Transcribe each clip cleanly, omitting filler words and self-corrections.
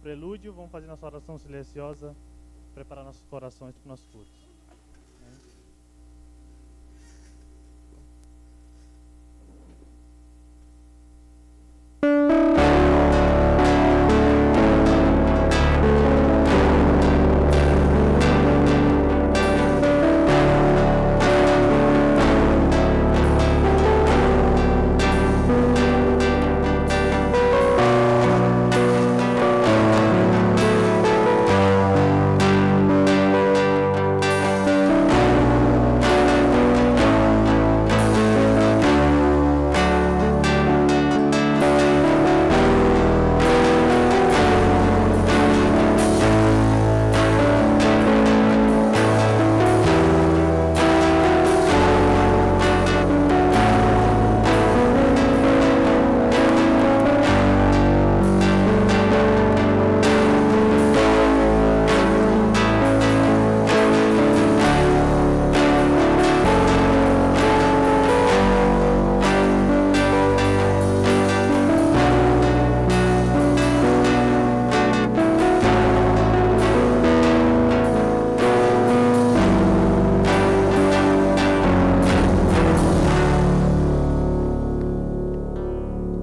prelúdio, vamos fazer nossa oração silenciosa, preparar nossos corações para o nosso culto.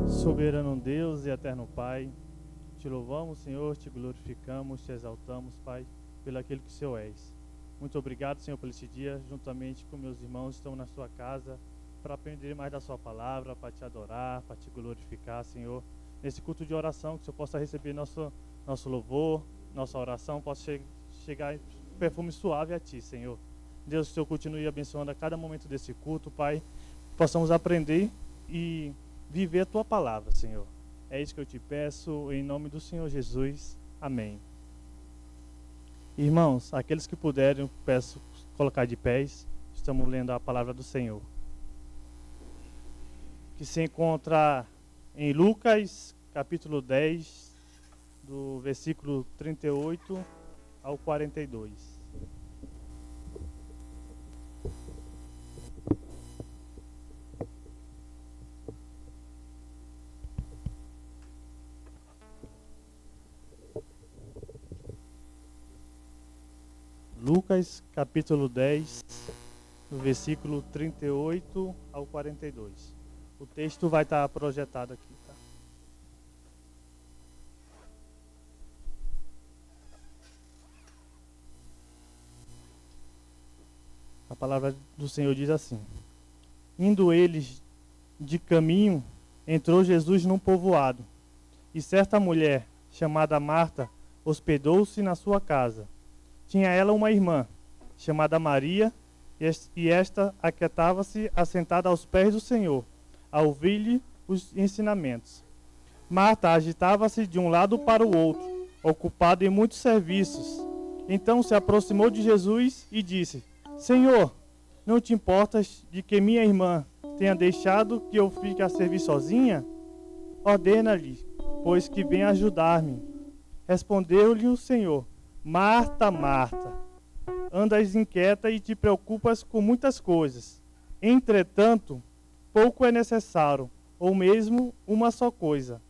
Soberano Deus e eterno Pai, te louvamos, Senhor, te glorificamos, te exaltamos, Pai, pelo aquilo que o Senhor és. Muito obrigado, Senhor, por esse dia, juntamente com meus irmãos, estamos na sua casa para aprender mais da sua palavra, para te adorar, para te glorificar, Senhor. Nesse culto de oração, que o Senhor possa receber nosso louvor, nossa oração, possa chegar em perfume suave a Ti, Senhor. Deus, que o Senhor continue abençoando a cada momento desse culto, Pai, possamos aprender e viver a Tua palavra, Senhor. É isso que eu te peço, em nome do Senhor Jesus. Amém. Irmãos, aqueles que puderem, peço colocar de pés. Estamos lendo a palavra do Senhor, que se encontra em Lucas, capítulo 10, do versículo 38 ao 42. Lucas, capítulo 10, do versículo 38 ao 42. O texto vai estar projetado aqui, tá? A palavra do Senhor diz assim: Indo eles de caminho, entrou Jesus num povoado, e certa mulher, chamada Marta, hospedou-se na sua casa. Tinha ela uma irmã, chamada Maria, e esta aquietava-se assentada aos pés do Senhor, a ouvir-lhe os ensinamentos. Marta agitava-se de um lado para o outro, ocupada em muitos serviços. Então se aproximou de Jesus e disse: Senhor, não te importas de que minha irmã tenha deixado que eu fique a servir sozinha? Ordena-lhe, pois que venha ajudar-me. Respondeu-lhe o Senhor: Marta, Marta, andas inquieta e te preocupas com muitas coisas. Entretanto, pouco é necessário, ou mesmo uma só coisa.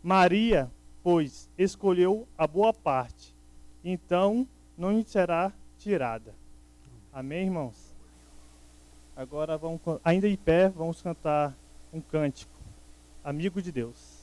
Maria, pois, escolheu a boa parte, então não lhe será tirada. Amém, irmãos? Agora, vamos, ainda em pé, vamos cantar um cântico. Amigo de Deus.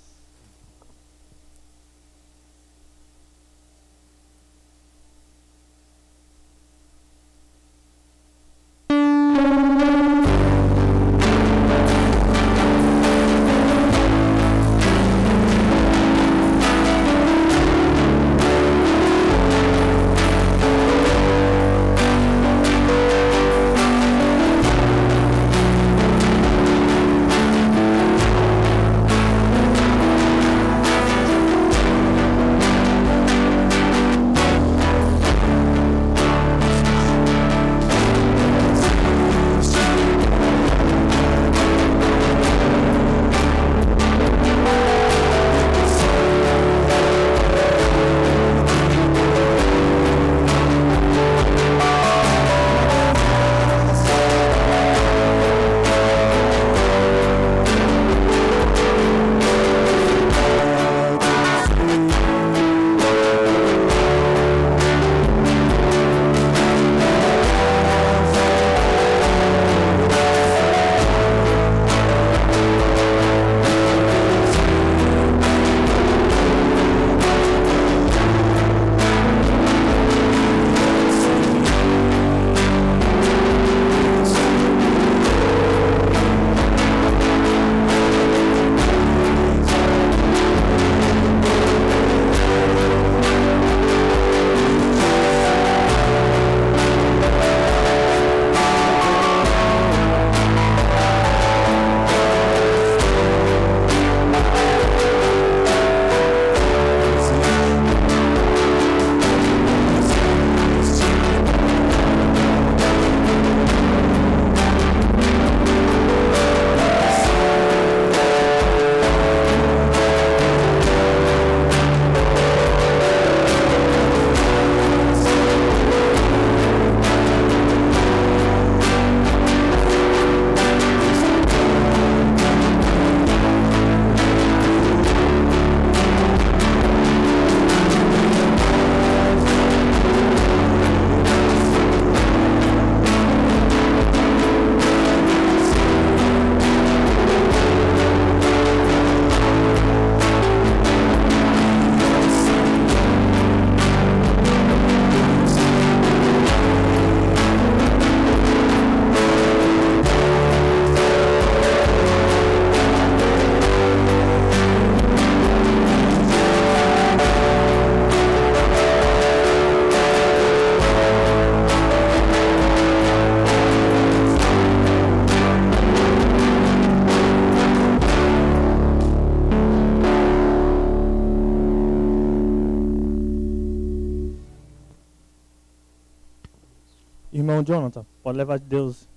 Irmão Jonathan, pode levar Deus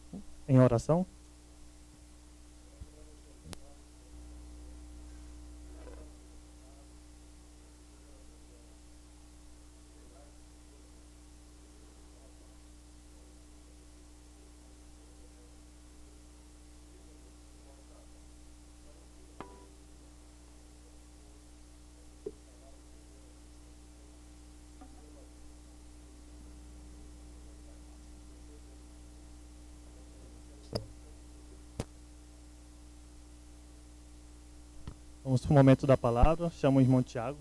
em oração? Vamos para o momento da palavra. Chamo o irmão Tiago.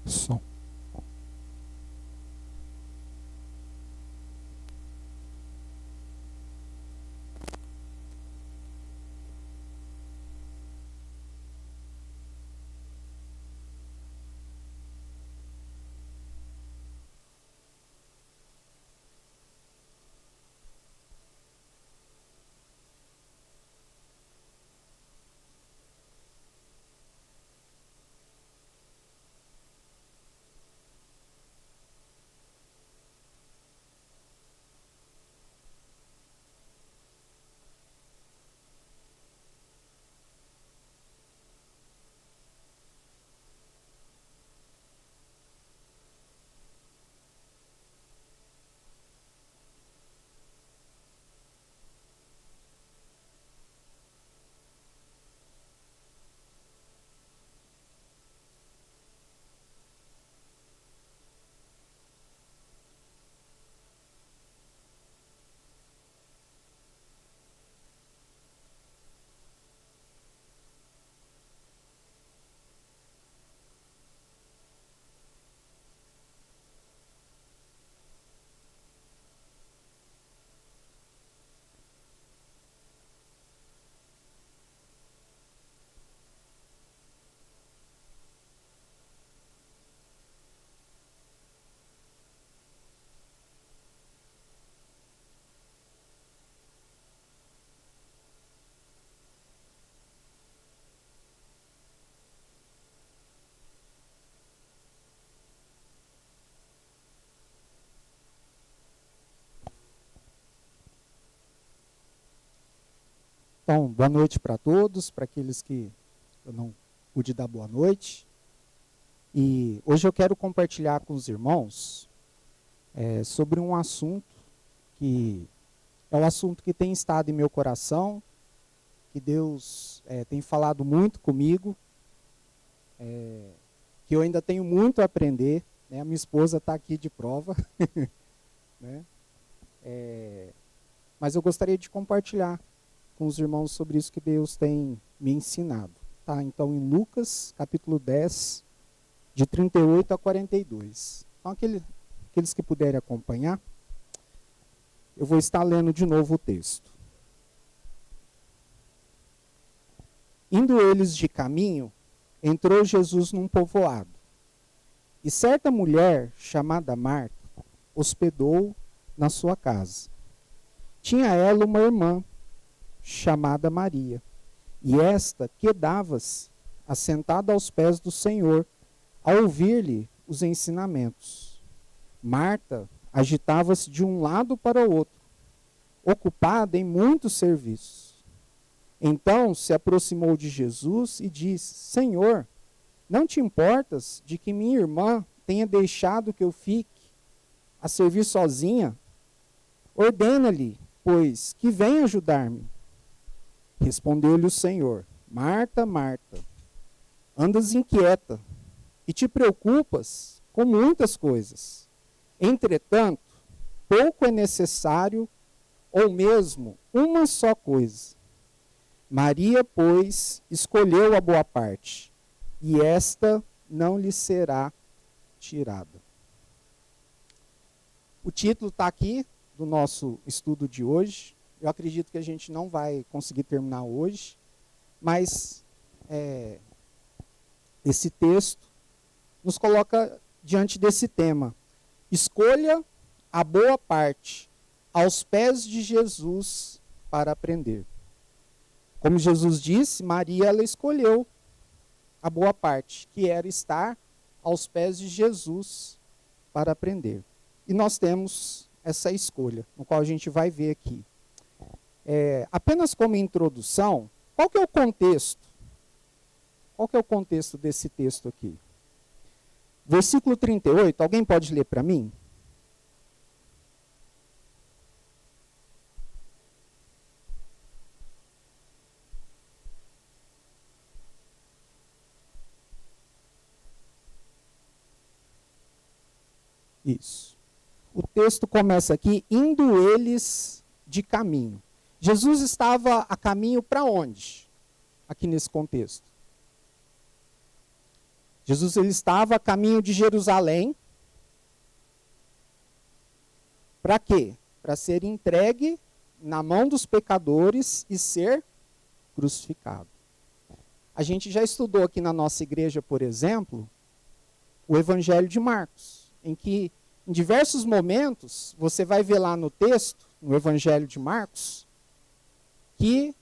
Som. Então, boa noite para todos, para aqueles que eu não pude dar boa noite. E hoje eu quero compartilhar com os irmãos sobre um assunto que é um assunto que tem estado em meu coração, que Deus tem falado muito comigo, que eu ainda tenho muito a aprender, né? A minha esposa está aqui de prova, né? Mas eu gostaria de compartilhar com os irmãos sobre isso que Deus tem me ensinado. Tá? Então, em Lucas, capítulo 10, de 38 a 42. Então, aqueles que puderem acompanhar, eu vou estar lendo de novo o texto. Indo eles de caminho, entrou Jesus num povoado. E certa mulher, chamada Marta, hospedou na sua casa. Tinha ela uma irmã, chamada Maria, e esta quedava-se assentada aos pés do Senhor, a ouvir-lhe os ensinamentos. Marta agitava-se de um lado para o outro, ocupada em muitos serviços. Então se aproximou de Jesus e disse: Senhor, não te importas de que minha irmã tenha deixado que eu fique a servir sozinha? Ordena-lhe, pois, que venha ajudar-me. Respondeu-lhe o Senhor: Marta, Marta, andas inquieta e te preocupas com muitas coisas. Entretanto, pouco é necessário, ou mesmo uma só coisa. Maria, pois, escolheu a boa parte, e esta não lhe será tirada. O título está aqui do nosso estudo de hoje. Eu acredito que a gente não vai conseguir terminar hoje, mas esse texto nos coloca diante desse tema. Escolha a boa parte, aos pés de Jesus para aprender. Como Jesus disse, Maria ela escolheu a boa parte, que era estar aos pés de Jesus para aprender. E nós temos essa escolha, no qual a gente vai ver aqui. Apenas como introdução, qual que é o contexto? Qual que é o contexto desse texto aqui? Versículo 38, alguém pode ler para mim? Isso. O texto começa aqui, indo eles de caminho. Jesus estava a caminho para onde? Aqui nesse contexto. Jesus ele estava a caminho de Jerusalém. Para quê? Para ser entregue na mão dos pecadores e ser crucificado. A gente já estudou aqui na nossa igreja, por exemplo, o Evangelho de Marcos, em que em diversos momentos, você vai ver lá no texto, no Evangelho de Marcos, que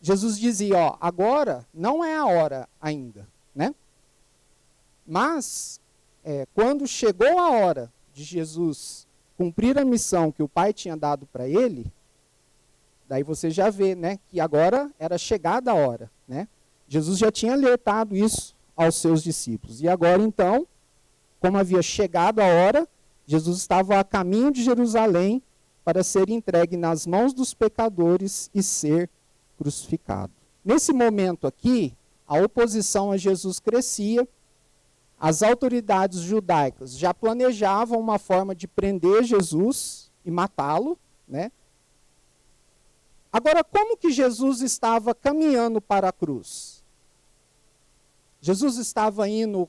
Jesus dizia, ó, agora não é a hora ainda, né? Mas, quando chegou a hora de Jesus cumprir a missão que o Pai tinha dado para ele, daí você já vê, né, que agora era chegada a hora, né? Jesus já tinha alertado isso aos seus discípulos. E agora, então, como havia chegado a hora, Jesus estava a caminho de Jerusalém para ser entregue nas mãos dos pecadores e ser crucificado. Nesse momento aqui, a oposição a Jesus crescia, as autoridades judaicas já planejavam uma forma de prender Jesus e matá-lo, né? Agora, como que Jesus estava caminhando para a cruz? Jesus estava indo,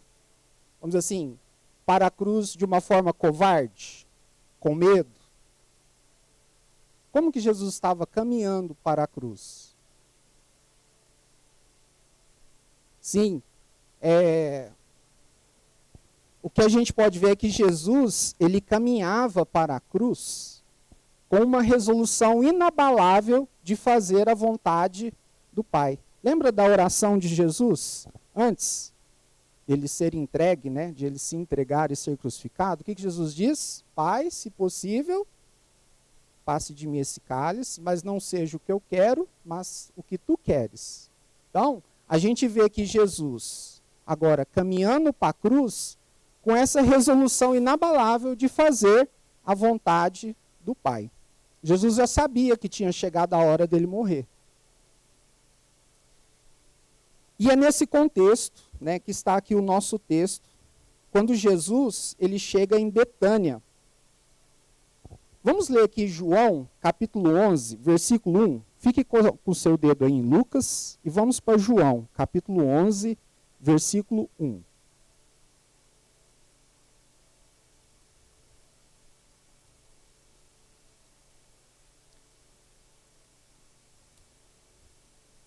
vamos dizer assim, para a cruz de uma forma covarde, com medo? Como que Jesus estava caminhando para a cruz? Sim, o que a gente pode ver é que Jesus, ele caminhava para a cruz com uma resolução inabalável de fazer a vontade do Pai. Lembra da oração de Jesus antes? Ele ser entregue, né, de ele se entregar e ser crucificado, o que Jesus diz? Pai, se possível, passe de mim esse cálice, mas não seja o que eu quero, mas o que tu queres. Então, a gente vê que Jesus, agora caminhando para a cruz, com essa resolução inabalável de fazer a vontade do Pai. Jesus já sabia que tinha chegado a hora dele morrer. E é nesse contexto, né, que está aqui o nosso texto, quando Jesus ele chega em Betânia. Vamos ler aqui João, capítulo 11, versículo 1. Fique com o seu dedo aí em Lucas e vamos para João, capítulo 11, versículo 1.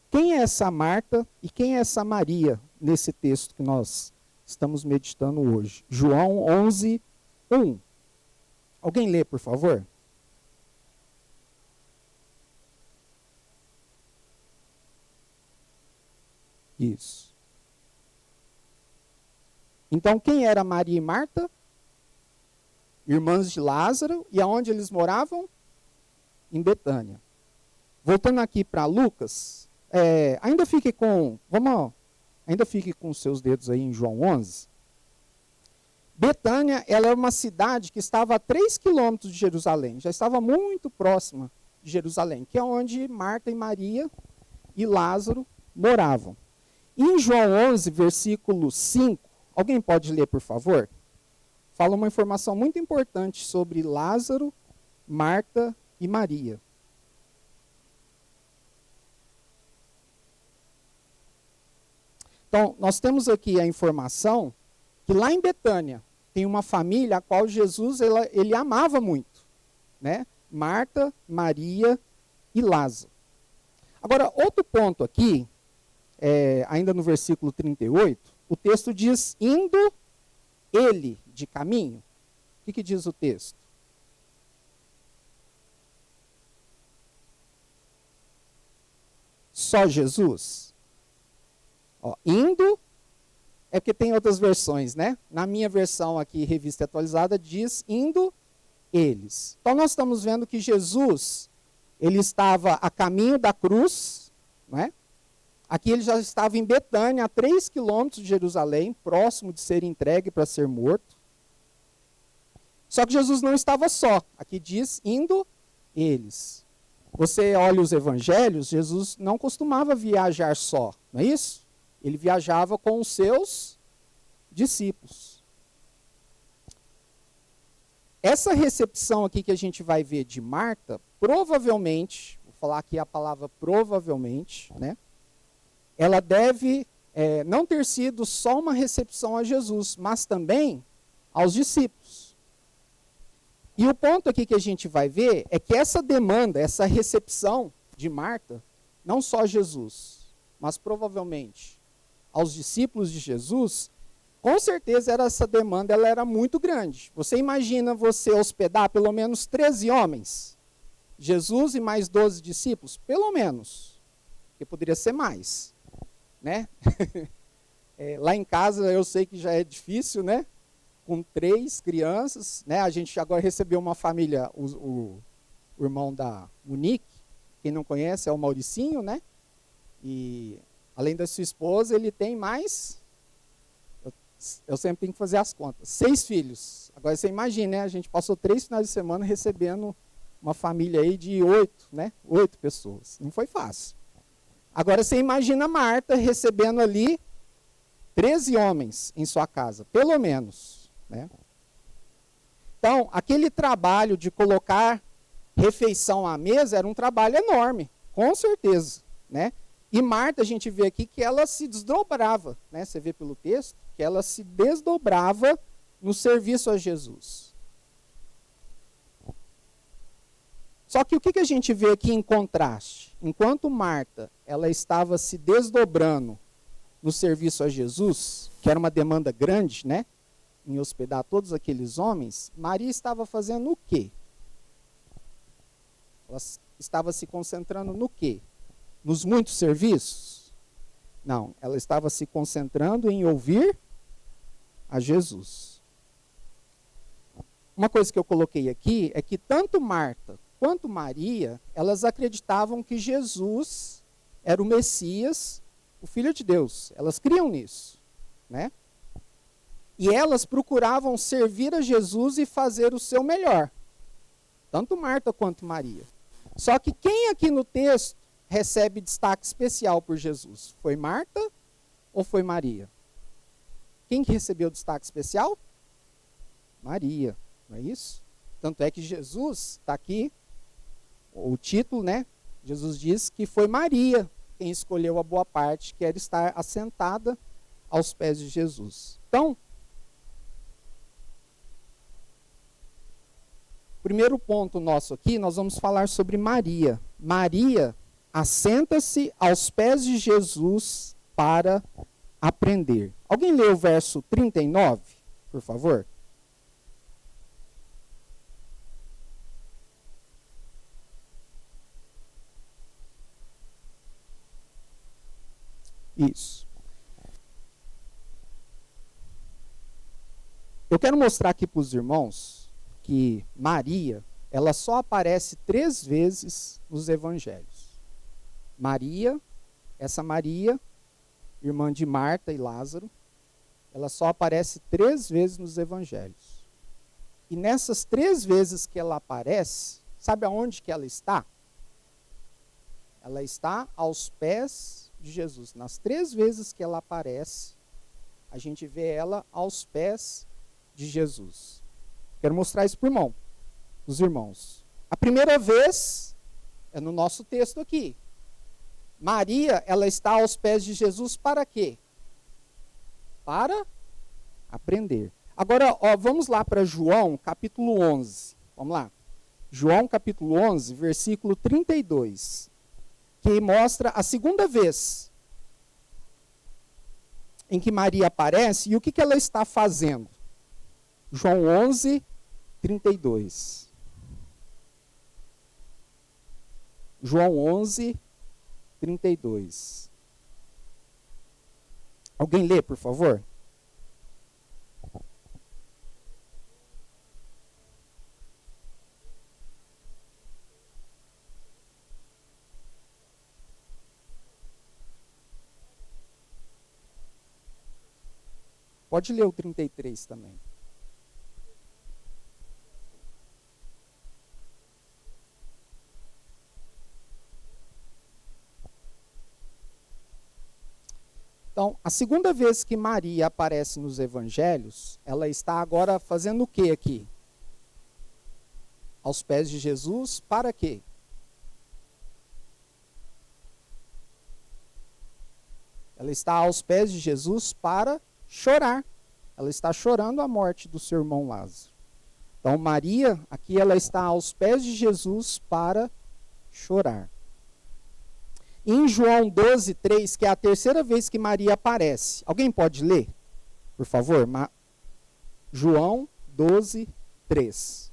Quem é essa Marta e quem é essa Maria nesse texto que nós estamos meditando hoje? João 11, 1. Alguém lê, por favor? Isso. Então, quem era Maria e Marta? Irmãs de Lázaro. E aonde eles moravam? Em Betânia. Voltando aqui para Lucas, ainda fique com os seus dedos aí em João 11. Betânia, ela é uma cidade que estava a 3 quilômetros de Jerusalém, já estava muito próxima de Jerusalém, que é onde Marta e Maria e Lázaro moravam. E em João 11, versículo 5, alguém pode ler, por favor? Fala uma informação muito importante sobre Lázaro, Marta e Maria. Então, nós temos aqui a informação que lá em Betânia tem uma família a qual Jesus ele amava muito, né? Marta, Maria e Lázaro. Agora, outro ponto aqui, ainda no versículo 38, o texto diz, indo ele de caminho. O que diz o texto? só Jesus? Ó, indo, é porque tem outras versões, né? Na minha versão aqui, revista atualizada, diz indo eles. Então nós estamos vendo que Jesus, ele estava a caminho da cruz, não é? Aqui ele já estava em Betânia, a 3 quilômetros de Jerusalém, próximo de ser entregue para ser morto. Só que Jesus não estava só. Aqui diz, indo eles. Você olha os evangelhos, Jesus não costumava viajar só, não é isso? Ele viajava com os seus discípulos. Essa recepção aqui que a gente vai ver de Marta, provavelmente, vou falar aqui a palavra provavelmente, né? Ela deve não ter sido só uma recepção a Jesus, mas também aos discípulos. E o ponto aqui que a gente vai ver é que essa demanda, essa recepção de Marta, não só a Jesus, mas provavelmente aos discípulos de Jesus, com certeza essa demanda ela era muito grande. Você imagina você hospedar pelo menos 13 homens? Jesus e mais 12 discípulos? Pelo menos. Porque poderia ser mais. Né? Lá em casa eu sei que já é difícil, né? Com 3 crianças, né? A gente agora recebeu uma família, o irmão da Monique, quem não conhece é o Mauricinho, né? E além da sua esposa, ele tem mais, eu sempre tenho que fazer as contas, 6 filhos. Agora você imagina, né? A gente passou 3 finais de semana recebendo uma família aí de 8, né? 8 pessoas. Não foi fácil. Agora você imagina Marta recebendo ali 13 homens em sua casa, pelo menos, né? Então, aquele trabalho de colocar refeição à mesa era um trabalho enorme, com certeza, né? E Marta, a gente vê aqui que ela se desdobrava, né? Você vê pelo texto que ela se desdobrava no serviço a Jesus. Só que o que a gente vê aqui em contraste? Enquanto Marta, ela estava se desdobrando no serviço a Jesus, que era uma demanda grande, né? Em hospedar todos aqueles homens, Maria estava fazendo o quê? Ela estava se concentrando no quê? Nos muitos serviços? Não, ela estava se concentrando em ouvir a Jesus. Uma coisa que eu coloquei aqui é que tanto Marta quanto Maria, elas acreditavam que Jesus era o Messias, o Filho de Deus. Elas criam nisso, né? E elas procuravam servir a Jesus e fazer o seu melhor. Tanto Marta quanto Maria. Só que quem aqui no texto recebe destaque especial por Jesus? Foi Marta ou foi Maria? Quem que recebeu destaque especial? Maria, não é isso? Tanto é que Jesus está aqui, o título, né? Jesus diz que foi Maria quem escolheu a boa parte, que era estar assentada aos pés de Jesus. Então, primeiro ponto nosso aqui, nós vamos falar sobre Maria. Maria assenta-se aos pés de Jesus para aprender. Alguém lê o verso 39, por favor? Isso. Eu quero mostrar aqui para os irmãos que Maria, ela só aparece 3 vezes nos evangelhos. Maria, essa Maria, irmã de Marta e Lázaro, ela só aparece 3 vezes nos evangelhos. E nessas 3 vezes que ela aparece, sabe aonde que ela está? Ela está aos pés de Jesus. Nas 3 vezes que ela aparece, a gente vê ela aos pés de Jesus. Quero mostrar isso para os irmãos. A primeira vez é no nosso texto aqui. Maria, ela está aos pés de Jesus para quê? Para aprender. Agora, vamos lá para João, capítulo 11. Vamos lá. João, capítulo 11, versículo 32. Que mostra a segunda vez em que Maria aparece e o que ela está fazendo. João 11, 32. João 11, 32. Alguém lê, por favor? Pode ler o 33 também. Então, a segunda vez que Maria aparece nos evangelhos, ela está agora fazendo o que aqui? Aos pés de Jesus, para quê? Ela está aos pés de Jesus para chorar. Ela está chorando a morte do seu irmão Lázaro. Então, Maria, aqui ela está aos pés de Jesus para chorar. Em João 12, 3, que é a terceira vez que Maria aparece. Alguém pode ler, por favor? João 12, 3.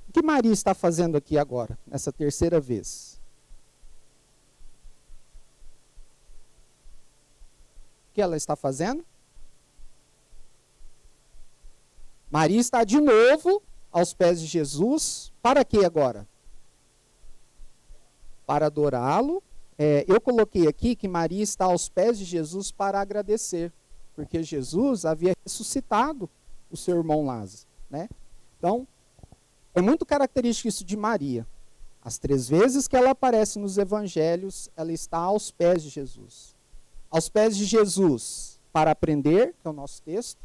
O que Maria está fazendo aqui agora, nessa terceira vez? O que ela está fazendo? Maria está de novo aos pés de Jesus. Para quê agora? Para adorá-lo. Eu coloquei aqui que Maria está aos pés de Jesus para agradecer, porque Jesus havia ressuscitado o seu irmão Lázaro, né? Então, é muito característico isso de Maria. As 3 vezes que ela aparece nos evangelhos, ela está aos pés de Jesus. Aos pés de Jesus para aprender, que é o nosso texto.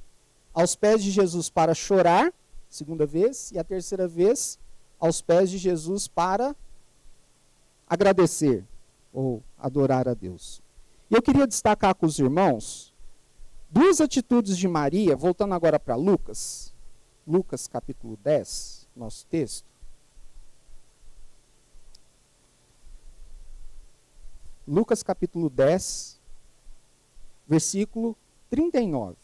Aos pés de Jesus para chorar, segunda vez. E a terceira vez, aos pés de Jesus para agradecer ou adorar a Deus. E eu queria destacar com os irmãos 2 atitudes de Maria, voltando agora para Lucas. Lucas capítulo 10, nosso texto. Lucas capítulo 10, versículo 39.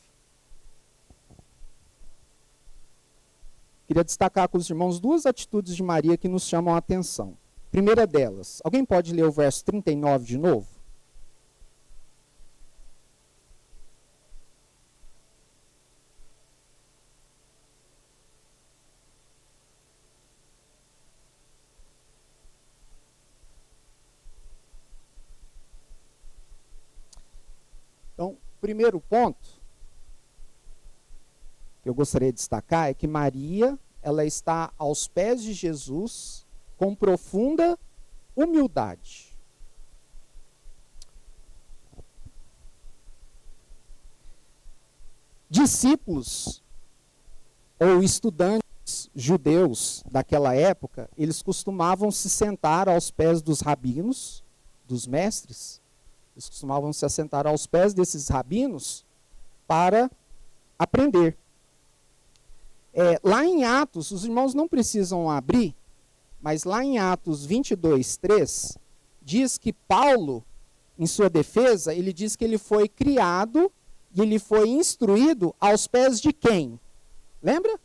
Queria destacar com os irmãos 2 atitudes de Maria que nos chamam a atenção. Primeira delas, alguém pode ler o verso 39 de novo? Então, primeiro ponto que eu gostaria de destacar é que Maria, ela está aos pés de Jesus com profunda humildade. Discípulos ou estudantes judeus daquela época, eles costumavam se sentar aos pés dos rabinos, dos mestres. Eles costumavam se assentar aos pés desses rabinos para aprender. Lá em Atos, os irmãos não precisam abrir, mas lá em Atos 22, 3, diz que Paulo, em sua defesa, ele diz que ele foi criado e ele foi instruído aos pés de quem? Lembra?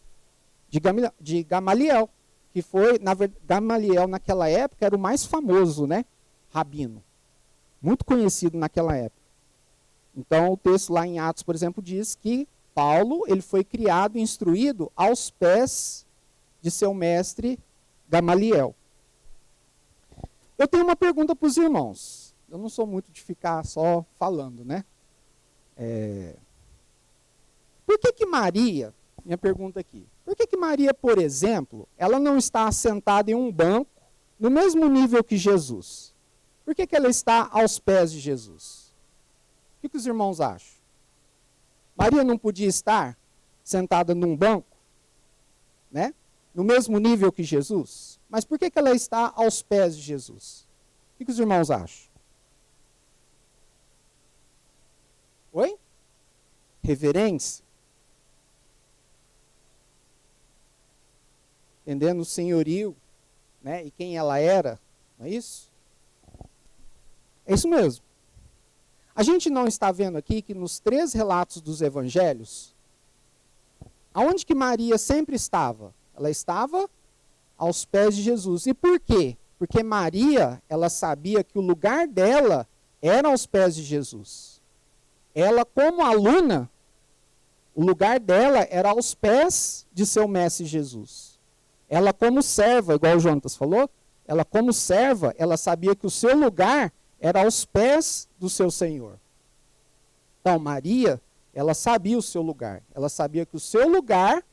De Gamaliel, que foi, Gamaliel naquela época era o mais famoso, né? Rabino. Muito conhecido naquela época. Então, o texto lá em Atos, por exemplo, diz que Paulo, ele foi criado e instruído aos pés de seu mestre Gamaliel. Eu tenho uma pergunta para os irmãos. Eu não sou muito de ficar só falando, né? Por que Maria, minha pergunta aqui, por que Maria, por exemplo, ela não está assentada em um banco no mesmo nível que Jesus? Por que ela está aos pés de Jesus? O que os irmãos acham? Maria não podia estar sentada num banco, né? No mesmo nível que Jesus? Mas por que ela está aos pés de Jesus? O que os irmãos acham? Oi? Reverência? Entendendo o senhorio, né? E quem ela era, não é isso? É isso mesmo. A gente não está vendo aqui que nos 3 relatos dos evangelhos, aonde que Maria sempre estava? Ela estava aos pés de Jesus. E por quê? Porque Maria, ela sabia que o lugar dela era aos pés de Jesus. Ela, como aluna, o lugar dela era aos pés de seu mestre Jesus. Ela, como serva, igual o Jonatas falou, ela, como serva, ela sabia que o seu lugar era aos pés do seu Senhor. Então, Maria, ela sabia o seu lugar. Ela sabia que o seu lugar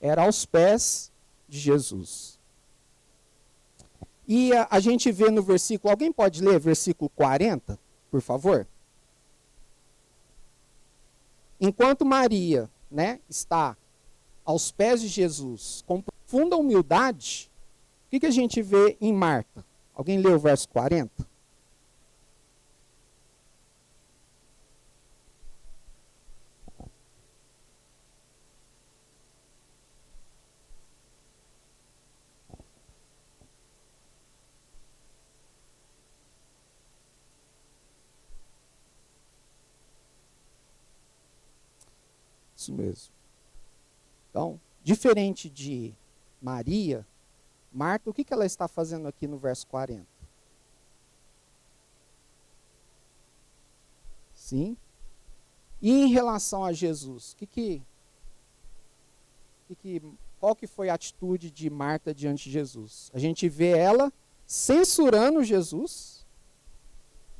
era aos pés de Jesus. E a gente vê no versículo, alguém pode ler versículo 40, por favor? Enquanto Maria, né, está aos pés de Jesus, com profunda humildade, o que a gente vê em Marta? Alguém lê o verso 40? Isso mesmo. Então, diferente de Maria, Marta, o que ela está fazendo aqui no verso 40? Sim. E em relação a Jesus, qual que foi a atitude de Marta diante de Jesus? A gente vê ela censurando Jesus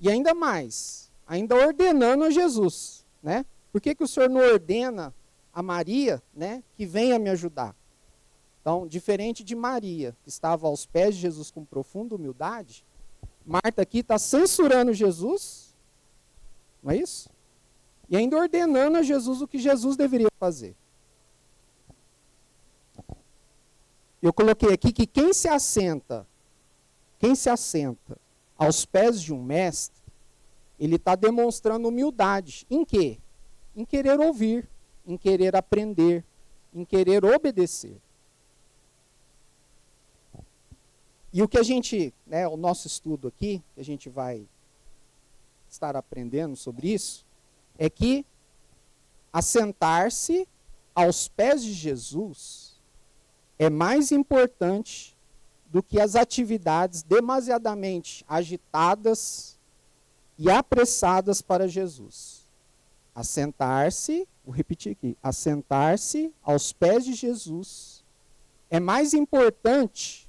e ainda mais, ainda ordenando a Jesus, né? Por que o Senhor não ordena a Maria, né, que venha me ajudar? Então, diferente de Maria, que estava aos pés de Jesus com profunda humildade, Marta aqui está censurando Jesus, não é isso? E ainda ordenando a Jesus o que Jesus deveria fazer. Eu coloquei aqui que quem se assenta aos pés de um mestre, ele está demonstrando humildade. Em quê? Em querer ouvir, em querer aprender, em querer obedecer. E o que a gente, né, o nosso estudo aqui, que a gente vai estar aprendendo sobre isso, é que assentar-se aos pés de Jesus é mais importante do que as atividades demasiadamente agitadas e apressadas para Jesus. Assentar-se, vou repetir aqui, assentar-se aos pés de Jesus é mais importante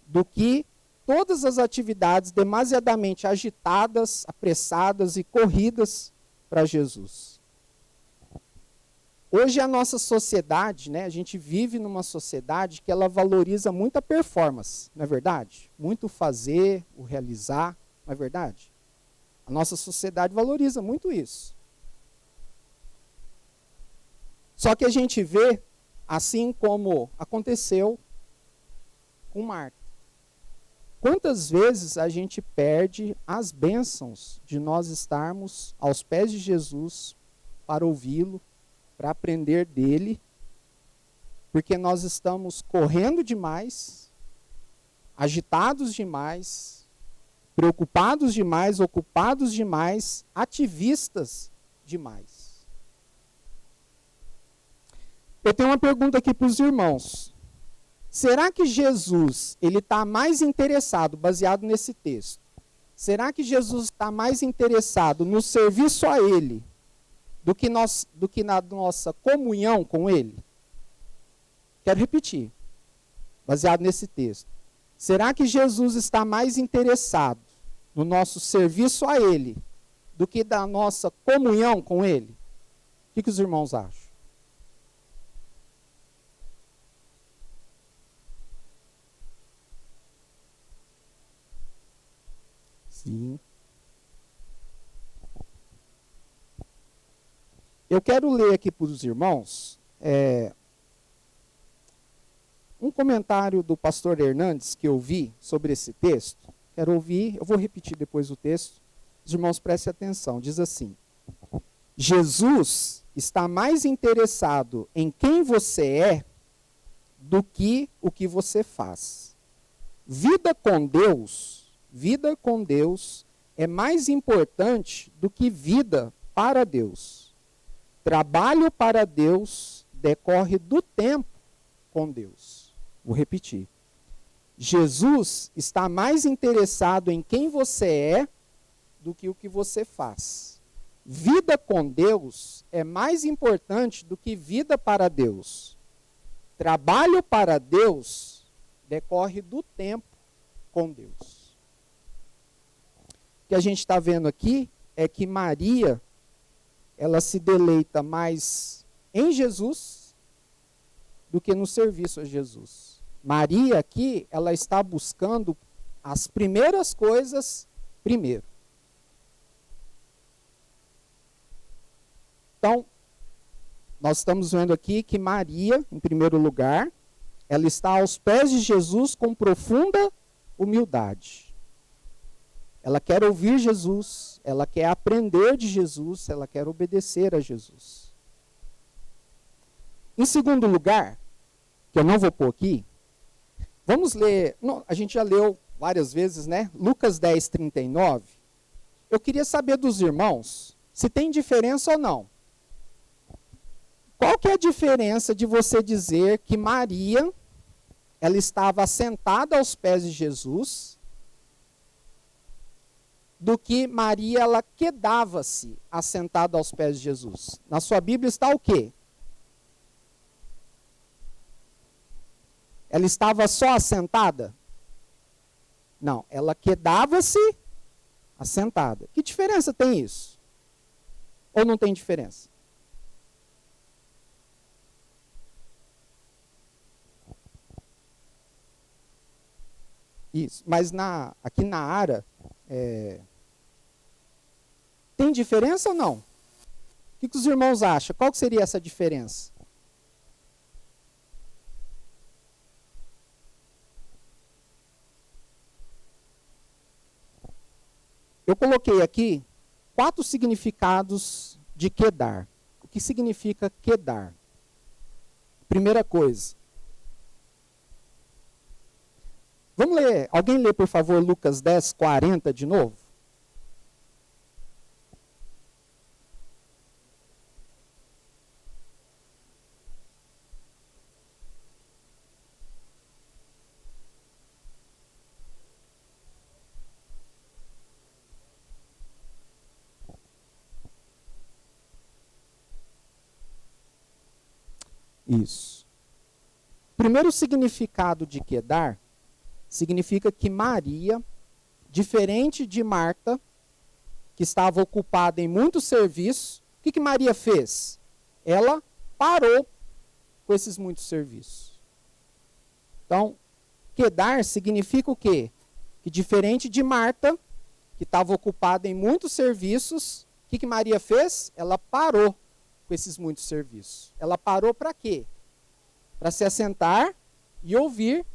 do que todas as atividades demasiadamente agitadas, apressadas e corridas para Jesus. Hoje a nossa sociedade, né, a gente vive numa sociedade que ela valoriza muito a performance, não é verdade? Muito fazer, o realizar, não é verdade? A nossa sociedade valoriza muito isso. Só que a gente vê, assim como aconteceu com Marta. Quantas vezes a gente perde as bênçãos de nós estarmos aos pés de Jesus para ouvi-lo, para aprender dele, porque nós estamos correndo demais, agitados demais, preocupados demais, ocupados demais, ativistas demais. Eu tenho uma pergunta aqui para os irmãos. Será que Jesus ele está mais interessado, baseado nesse texto, será que Jesus está mais interessado no serviço a Ele do que na nossa comunhão com Ele? Quero repetir, baseado nesse texto. Será que Jesus está mais interessado no nosso serviço a Ele do que da nossa comunhão com Ele? O que os irmãos acham? Sim. Eu quero ler aqui para os irmãos um comentário do pastor Hernandes que eu vi sobre esse texto. Quero ouvir, eu vou repetir depois o texto. Os irmãos prestem atenção. Diz assim: Jesus está mais interessado em quem você é do que o que você faz. Vida com Deus é mais importante do que vida para Deus. Trabalho para Deus decorre do tempo com Deus. Vou repetir. Jesus está mais interessado em quem você é do que o que você faz. Vida com Deus é mais importante do que vida para Deus. Trabalho para Deus decorre do tempo com Deus. O que a gente está vendo aqui é que Maria, ela se deleita mais em Jesus do que no serviço a Jesus. Maria aqui, ela está buscando as primeiras coisas primeiro. Então, nós estamos vendo aqui que Maria, em primeiro lugar, ela está aos pés de Jesus com profunda humildade. Ela quer ouvir Jesus, ela quer aprender de Jesus, ela quer obedecer a Jesus. Em segundo lugar, que eu não vou pôr aqui, vamos ler, a gente já leu várias vezes, né? Lucas 10, 39. Eu queria saber dos irmãos se tem diferença ou não. Qual que é a diferença de você dizer que Maria, ela estava sentada aos pés de Jesus, do que Maria, ela quedava-se assentada aos pés de Jesus? Na sua Bíblia está o quê? Ela estava só assentada? Não, ela quedava-se assentada. Que diferença tem isso? Ou não tem diferença? Isso, mas aqui na Ara, tem diferença ou não? O que os irmãos acham? Qual que seria essa diferença? Eu coloquei aqui 4 significados de quedar. O que significa quedar? Primeira coisa. Vamos ler, alguém lê, por favor, Lucas 10, 40 de novo? Isso. Primeiro significado de quedar significa que Maria, diferente de Marta, que estava ocupada em muitos serviços, o que Maria fez? Ela parou com esses muitos serviços. Então, quedar significa o quê? Que diferente de Marta, que estava ocupada em muitos serviços, o que Maria fez? Ela parou com esses muitos serviços. Ela parou para quê? Para se assentar e ouvir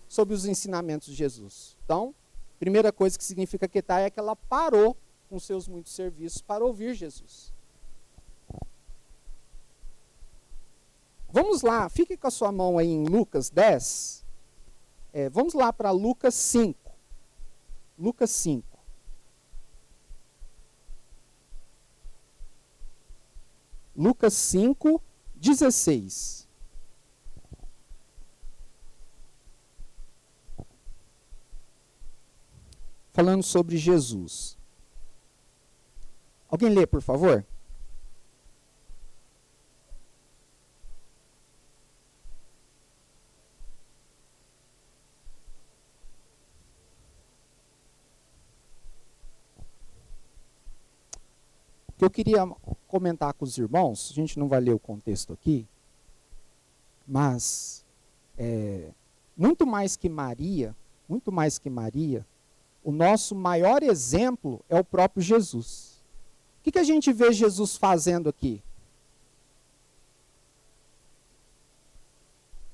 sobre os ensinamentos de Jesus. Então, primeira coisa que significa quedar é que ela parou com seus muitos serviços para ouvir Jesus. Vamos lá, fique com a sua mão aí em Lucas 10. Vamos lá para Lucas 5. Lucas 5. Lucas 5, 16. Falando sobre Jesus. Alguém lê, por favor? O que eu queria comentar com os irmãos, a gente não vai ler o contexto aqui, mas muito mais que Maria, o nosso maior exemplo é o próprio Jesus. O que a gente vê Jesus fazendo aqui?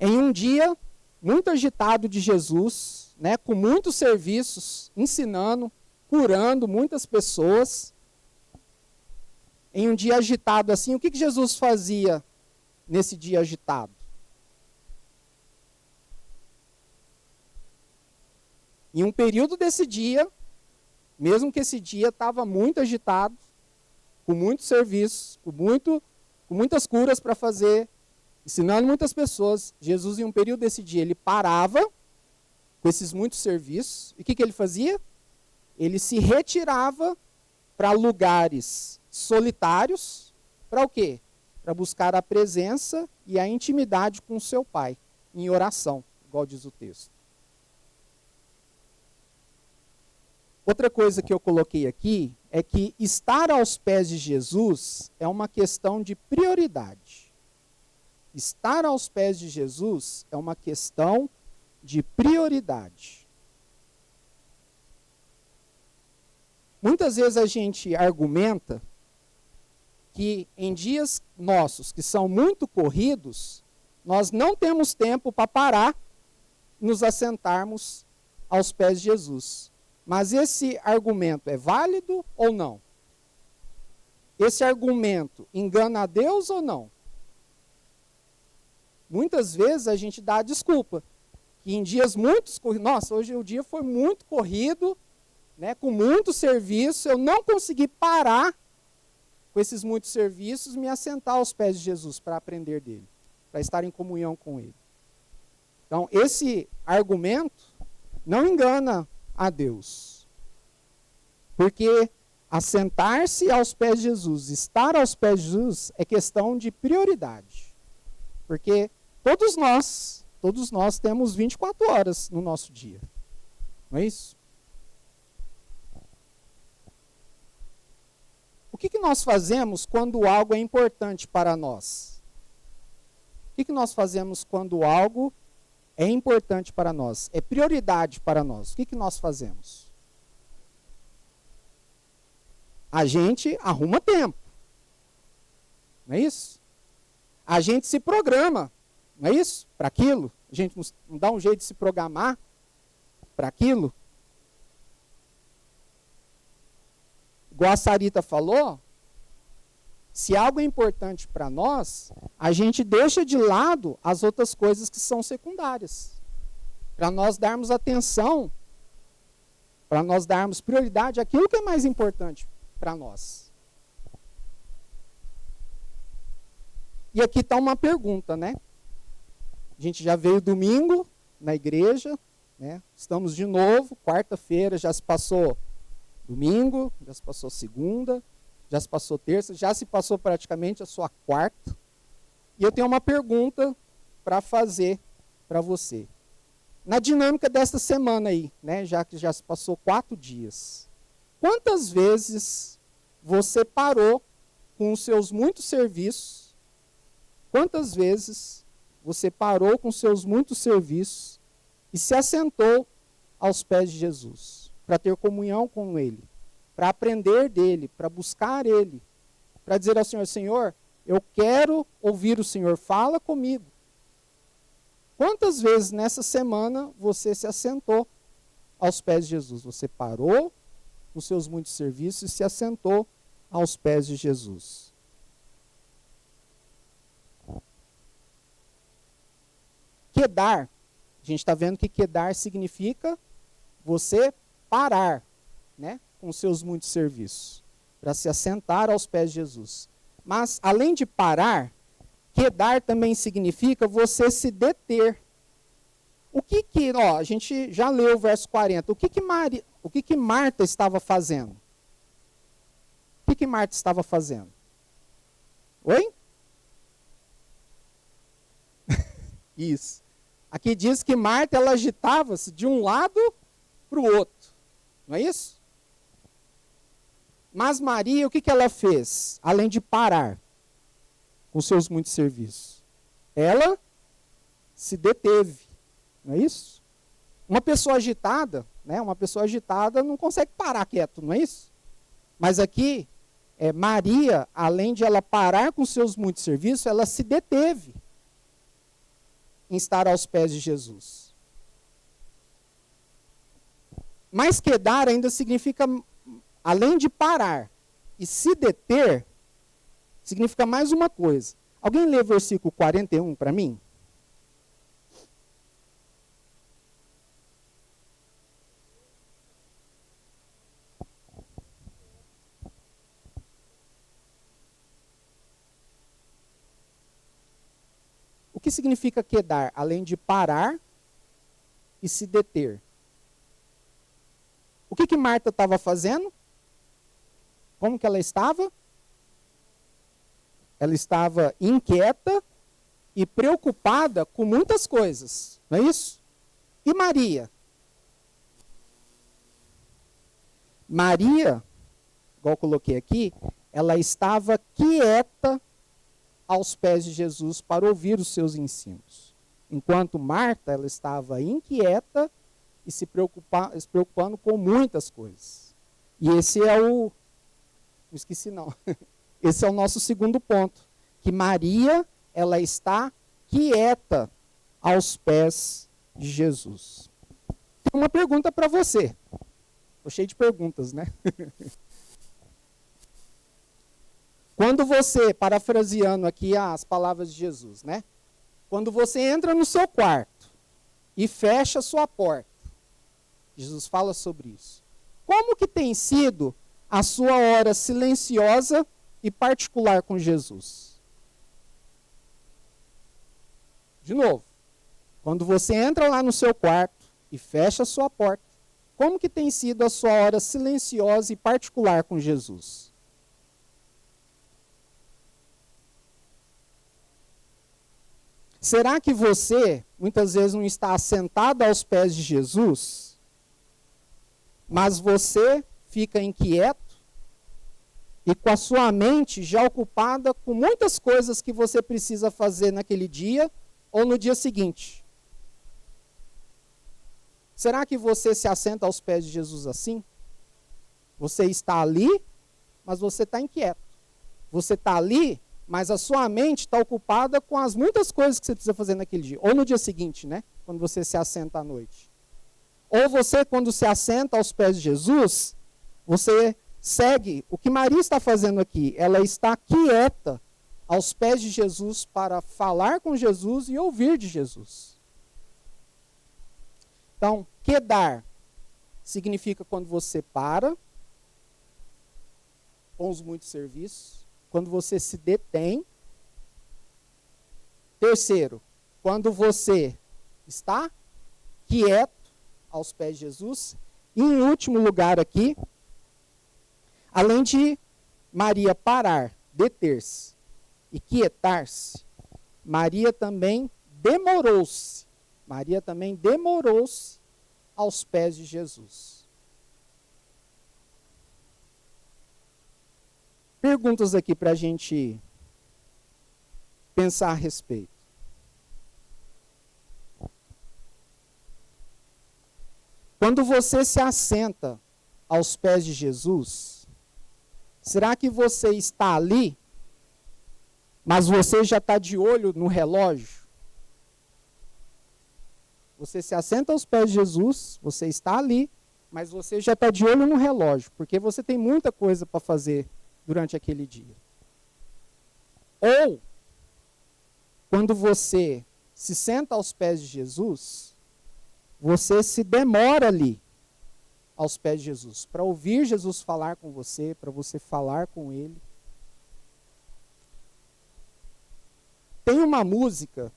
Em um dia muito agitado de Jesus, né, com muitos serviços, ensinando, curando muitas pessoas, em um dia agitado assim, o que Jesus fazia nesse dia agitado? Em um período desse dia, Mesmo que esse dia estava muito agitado, com muitos serviços, com muitas curas para fazer, ensinando muitas pessoas, Jesus, em um período desse dia, ele parava com esses muitos serviços. E o que ele fazia? Ele se retirava para lugares solitários. Para o quê? Para buscar a presença e a intimidade com o seu Pai, em oração, igual diz o texto. Outra coisa que eu coloquei aqui é que estar aos pés de Jesus é uma questão de prioridade. Estar aos pés de Jesus é uma questão de prioridade. Muitas vezes a gente argumenta que em dias nossos que são muito corridos, nós não temos tempo para parar e nos assentarmos aos pés de Jesus. Mas esse argumento é válido ou não? Esse argumento engana a Deus ou não? Muitas vezes a gente dá a desculpa que em dias muito corridos, nossa, hoje o dia foi muito corrido, né, com muito serviço, eu não consegui parar com esses muitos serviços, me assentar aos pés de Jesus para aprender dele, para estar em comunhão com ele. Então, esse argumento não engana a Deus. Porque assentar-se aos pés de Jesus, estar aos pés de Jesus, é questão de prioridade. Porque todos nós temos 24 horas no nosso dia. Não é isso? O que nós fazemos quando algo é importante para nós? O que nós fazemos quando algo é importante para nós? É prioridade para nós. O que nós fazemos? A gente arruma tempo. Não é isso? A gente se programa. Não é isso? Para aquilo. A gente não dá um jeito de se programar para aquilo. Igual a Sarita falou, se algo é importante para nós, a gente deixa de lado as outras coisas que são secundárias. Para nós darmos atenção, para nós darmos prioridade àquilo que é mais importante para nós. E aqui está uma pergunta, né? A gente já veio domingo na igreja, né? Estamos de novo, quarta-feira, já se passou domingo, já se passou segunda, já se passou terça, já se passou praticamente a sua quarta. E eu tenho uma pergunta para fazer para você. Na dinâmica desta semana aí, né, já que já se passou 4 dias, quantas vezes você parou com os seus muitos serviços? Quantas vezes você parou com os seus muitos serviços e se assentou aos pés de Jesus, para ter comunhão com Ele, para aprender dele, para buscar Ele, para dizer ao Senhor, Senhor, eu quero ouvir o Senhor, fala comigo. Quantas vezes nessa semana você se assentou aos pés de Jesus? Você parou com seus muitos serviços e se assentou aos pés de Jesus. Quedar, a gente está vendo que quedar significa você parar, né, com seus muitos serviços, para se assentar aos pés de Jesus. Mas, além de parar, quedar também significa você se deter. A gente já leu o verso 40. O que Marta estava fazendo? O que Marta estava fazendo? Oi? Isso. Aqui diz que Marta, ela agitava-se de um lado para o outro. Não é isso? Mas Maria, o que ela fez? Além de parar com seus muitos serviços, ela se deteve. Não é isso? Uma pessoa agitada, né? Uma pessoa agitada não consegue parar quieto, não é isso? Mas aqui, Maria, além de ela parar com seus muitos serviços, ela se deteve em estar aos pés de Jesus. Mas quedar ainda significa, além de parar e se deter, significa mais uma coisa. Alguém lê o versículo 41 para mim? O que significa quedar? Além de parar e se deter. O que Marta estava fazendo? Como que ela estava? Ela estava inquieta e preocupada com muitas coisas, não é isso? E Maria? Maria, igual eu coloquei aqui, ela estava quieta aos pés de Jesus para ouvir os seus ensinos. Enquanto Marta, ela estava inquieta e se preocupando com muitas coisas. E esse é o... Não esqueci não. Esse é o nosso segundo ponto. Que Maria, ela está quieta aos pés de Jesus. Tem uma pergunta para você. Estou cheio de perguntas, né? Quando você, parafraseando aqui as palavras de Jesus, né? Quando você entra no seu quarto e fecha a sua porta, Jesus fala sobre isso. Como que tem sido a sua hora silenciosa e particular com Jesus? De novo, quando você entra lá no seu quarto e fecha a sua porta, como que tem sido a sua hora silenciosa e particular com Jesus? Será que você, muitas vezes, não está sentado aos pés de Jesus, mas você fica inquieto e com a sua mente já ocupada com muitas coisas que você precisa fazer naquele dia ou no dia seguinte? Será que você se assenta aos pés de Jesus assim? Você está ali, mas você está inquieto. Você está ali, mas a sua mente está ocupada com as muitas coisas que você precisa fazer naquele dia. Ou no dia seguinte, né? Quando você se assenta à noite. Ou você, quando se assenta aos pés de Jesus, você segue o que Maria está fazendo aqui. Ela está quieta aos pés de Jesus para falar com Jesus e ouvir de Jesus. Então, quedar significa quando você para com os muitos serviços, quando você se detém. Terceiro, quando você está quieto aos pés de Jesus. E em último lugar aqui, além de Maria parar, deter-se e quietar-se, Maria também demorou-se. Maria também demorou-se aos pés de Jesus. Perguntas aqui para a gente pensar a respeito. Quando você se assenta aos pés de Jesus, será que você está ali, mas você já está de olho no relógio? Você se assenta aos pés de Jesus, você está ali, mas você já está de olho no relógio, porque você tem muita coisa para fazer durante aquele dia. Ou, quando você se senta aos pés de Jesus, você se demora ali aos pés de Jesus, para ouvir Jesus falar com você, para você falar com Ele. Tem uma música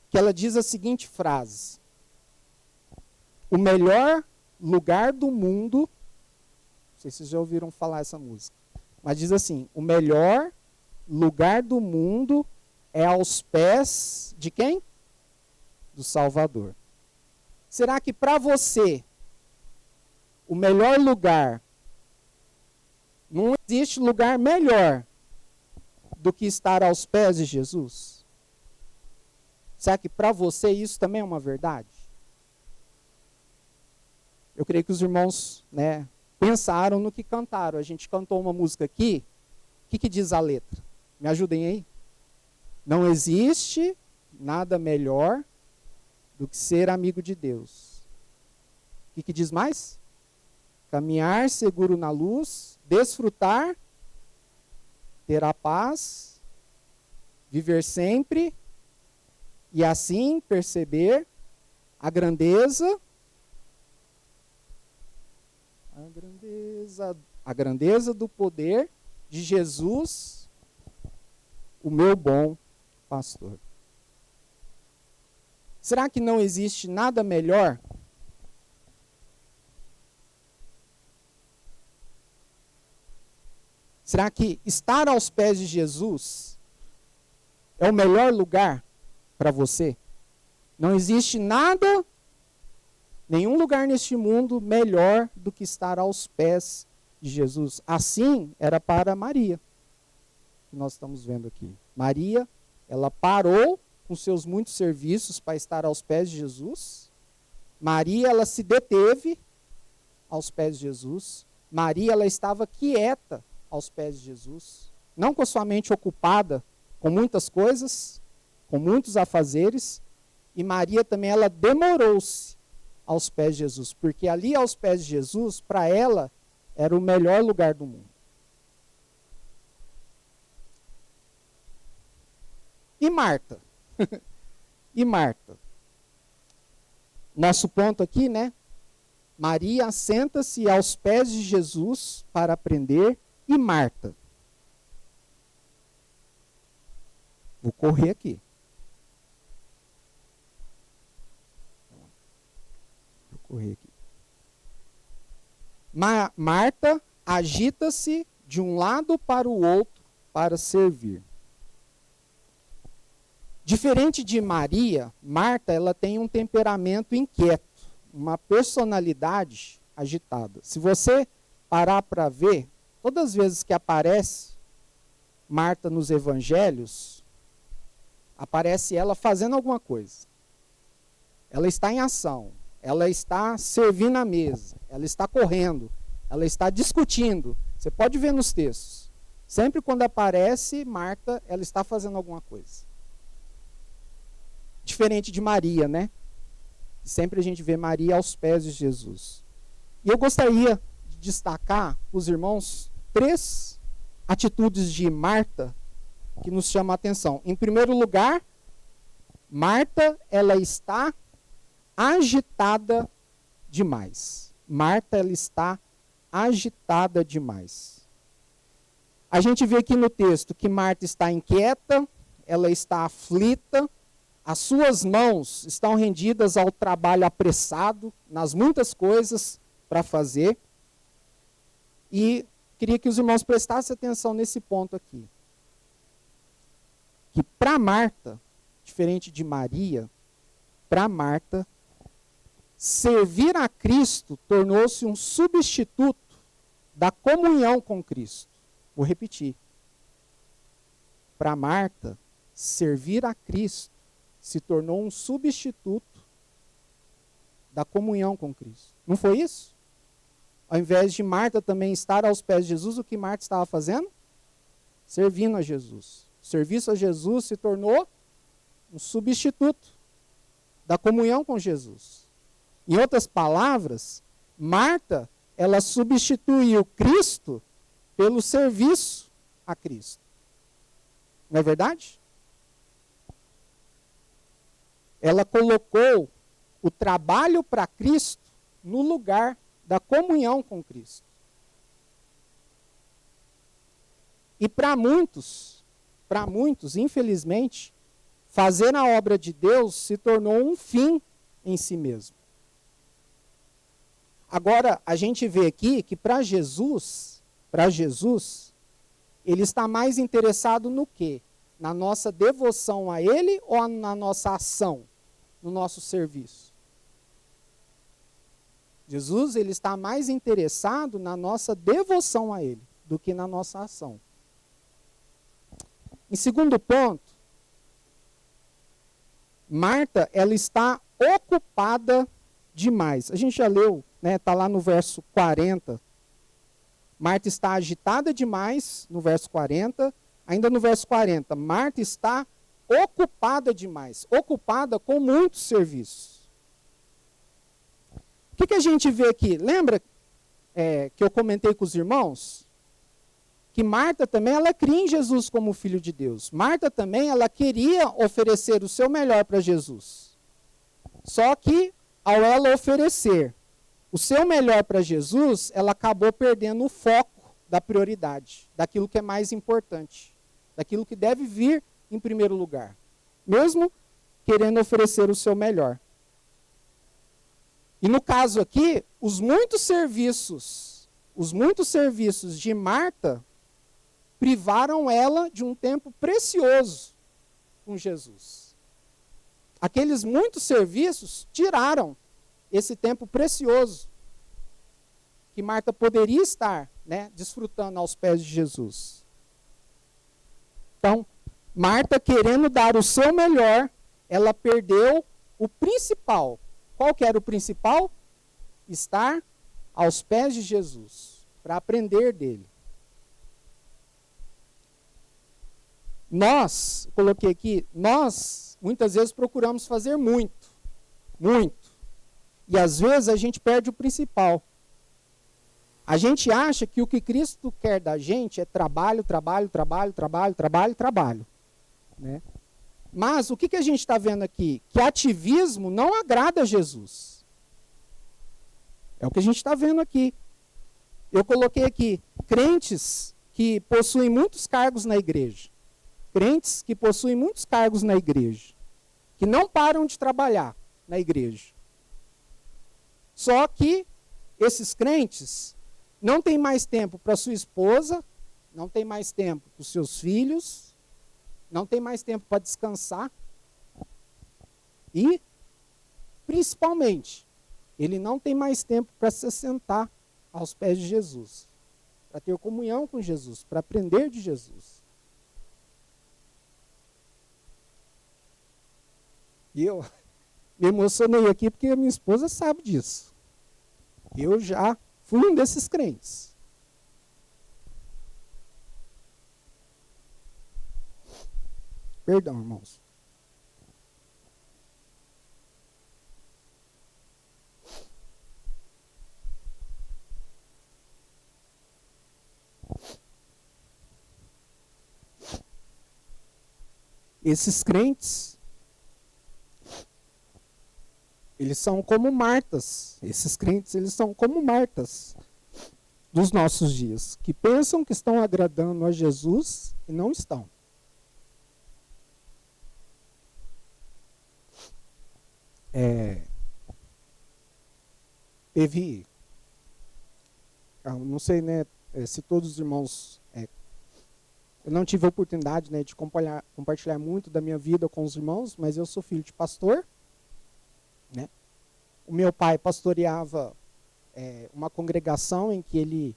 que ela diz a seguinte frase: o melhor lugar do mundo, não sei se vocês já ouviram falar essa música, mas diz assim: o melhor lugar do mundo é aos pés de quem? Do Salvador. Será que para você o melhor lugar, não existe lugar melhor do que estar aos pés de Jesus? Será que para você isso também é uma verdade? Eu creio que os irmãos, né, pensaram no que cantaram. A gente cantou uma música aqui. O que diz a letra? Me ajudem aí. Não existe nada melhor do que ser amigo de Deus. O que diz mais? Caminhar seguro na luz, desfrutar, ter a paz, viver sempre e assim perceber a grandeza do poder de Jesus, o meu bom pastor. Será que não existe nada melhor? Será que estar aos pés de Jesus é o melhor lugar para você? Não existe nada, nenhum lugar neste mundo melhor do que estar aos pés de Jesus. Assim era para Maria, que nós estamos vendo aqui. Maria, ela parou com seus muitos serviços para estar aos pés de Jesus. Maria, ela se deteve aos pés de Jesus. Maria, ela estava quieta aos pés de Jesus. Não com a sua mente ocupada com muitas coisas, com muitos afazeres. E Maria também, ela demorou-se aos pés de Jesus. Porque ali aos pés de Jesus, para ela, era o melhor lugar do mundo. E Marta? E Marta? Nosso ponto aqui, né? Maria assenta-se aos pés de Jesus para aprender. E Marta? Vou correr aqui. Vou correr aqui. Marta agita-se de um lado para o outro para servir. Diferente de Maria, Marta, ela tem um temperamento inquieto, uma personalidade agitada. Se você parar para ver, todas as vezes que aparece Marta nos evangelhos, aparece ela fazendo alguma coisa. Ela está em ação, ela está servindo a mesa, ela está correndo, ela está discutindo. Você pode ver nos textos. Sempre quando aparece Marta, ela está fazendo alguma coisa. Diferente de Maria, né? Sempre a gente vê Maria aos pés de Jesus. E eu gostaria de destacar, os irmãos, 3 atitudes de Marta que nos chamam a atenção. Em primeiro lugar, Marta, ela está agitada demais. Marta, ela está agitada demais. A gente vê aqui no texto que Marta está inquieta, ela está aflita, as suas mãos estão rendidas ao trabalho apressado, nas muitas coisas para fazer. E queria que os irmãos prestassem atenção nesse ponto aqui. Que para Marta, diferente de Maria, para Marta, servir a Cristo tornou-se um substituto da comunhão com Cristo. Vou repetir. Para Marta, servir a Cristo se tornou um substituto da comunhão com Cristo. Não foi isso? Ao invés de Marta também estar aos pés de Jesus, o que Marta estava fazendo? Servindo a Jesus. O serviço a Jesus se tornou um substituto da comunhão com Jesus. Em outras palavras, Marta, ela substituiu Cristo pelo serviço a Cristo. Não é verdade? Ela colocou o trabalho para Cristo no lugar da comunhão com Cristo. E para muitos, infelizmente, fazer a obra de Deus se tornou um fim em si mesmo. Agora, a gente vê aqui que para Jesus, ele está mais interessado no quê? Na nossa devoção a Ele ou na nossa ação? No nosso serviço. Jesus, ele está mais interessado na nossa devoção a Ele do que na nossa ação. Em segundo ponto, Marta, ela está ocupada demais. A gente já leu, né? Está lá no verso 40. Marta está agitada demais, no verso 40. Ainda no verso 40, Marta está ocupada demais, ocupada com muitos serviços. O que a gente vê aqui? Lembra que eu comentei com os irmãos? Que Marta também, ela cria em Jesus como Filho de Deus. Marta também, ela queria oferecer o seu melhor para Jesus. Só que, ao ela oferecer o seu melhor para Jesus, ela acabou perdendo o foco da prioridade, daquilo que é mais importante, daquilo que deve vir em primeiro lugar. mesmo querendo oferecer o seu melhor. E no caso aqui, os muitos serviços de Marta privaram ela de um tempo precioso com Jesus. Aqueles muitos serviços tiraram esse tempo precioso que Marta poderia estar, né, desfrutando aos pés de Jesus. Então, Marta, querendo dar o seu melhor, ela perdeu o principal. Qual que era o principal? Estar aos pés de Jesus, para aprender dele. Nós, coloquei aqui, nós muitas vezes procuramos fazer muito. E às vezes a gente perde o principal. A gente acha que o que Cristo quer da gente é trabalho, né? Mas o que a gente está vendo aqui? Que ativismo não agrada a Jesus. É o que a gente está vendo aqui. Eu coloquei aqui, crentes que possuem muitos cargos na igreja. Crentes que possuem muitos cargos na igreja. Que não param de trabalhar na igreja. Só que esses crentes não têm mais tempo para sua esposa, não têm mais tempo para os seus filhos, não têm mais tempo para descansar. E, principalmente, ele não tem mais tempo para se sentar aos pés de Jesus, para ter comunhão com Jesus, para aprender de Jesus. E eu me emocionei aqui porque a minha esposa sabe disso. Eu já fui um desses crentes. Perdão, irmãos. Esses crentes, eles são como Martas. Esses crentes, eles são como Martas dos nossos dias, que pensam que estão agradando a Jesus e não estão. Teve, não sei, né, se todos os irmãos, eu não tive a oportunidade, né, de compartilhar muito da minha vida com os irmãos, mas eu sou filho de pastor, né? O meu pai pastoreava uma congregação em que ele